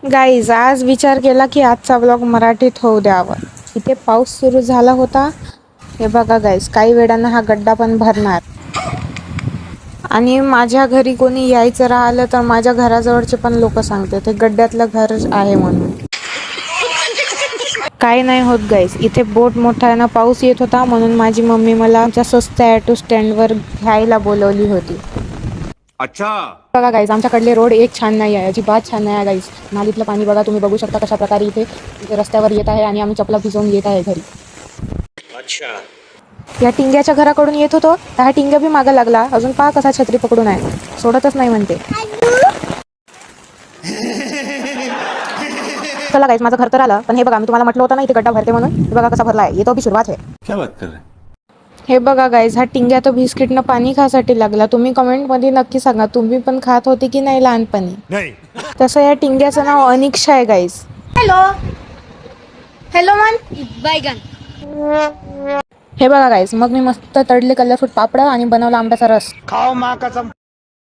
Guys आज विचार केला की आजचा व्लॉग मराठीत होऊ द्यावा. इथे पाऊस सुरू झाला होता. हे बघा गाईज, काही वेळानं हा गड्डा पण भरणार. आणि माझ्या घरी कोणी यायचं राहिलं तर माझ्या घराजवळचे पण लोक सांगते ते गड्ड्यातलं घर आहे म्हणून. काही नाही होत गाईज, इथे बोट मोठ्यानं पाऊस येत होता म्हणून माझी मम्मी मला आमच्या स्वस्त ॲटो स्टँडवर घ्यायला बोलवली होती. अच्छा बघा गाईज, आमच्याकडले रोड एक छान नाही आहे, अजिबात छान नाही आहे गाईज. नालीतलं पाणी बघा, तुम्ही बघू शकता कशा प्रकारे इथे रस्त्यावर येत आहे आणि आम्ही चपला भिजवून येत आहे घरी. अच्छा या टिंग्याच्या घराकडून येत होतो तर हा टिंग्या बी मागं लागला. अजून पहा कसा छत्री पकडून आहे, सोडतच नाही म्हणते. चला गाईज, माझं घर तर आलं, पण हे बघा मी तुम्हाला म्हटलं होतं ना इथे गड्डा भरते म्हणून. हे बघा कसा भरला आहे, ये तो भी सुरुवात आहे. क्या बात कर रहे हैं? हे बघा गाईज, हा टिंग्या तो बिस्किटनं पाणी खासाठी लागला. तुम्ही कमेंटमध्ये नक्की सांगा, तुम्ही पण खात होते की नाही लहानपणी. नहीं. तसं या टिंग्याचं नाव अनिक्षा आहे गाईज. हॅलो हॅलो मन बैगन. हे बघा गाईज, मग मी मस्त तळले कलरफुल पापड आणि बनवला आंब्याचा रस. खाओ माँ कसम.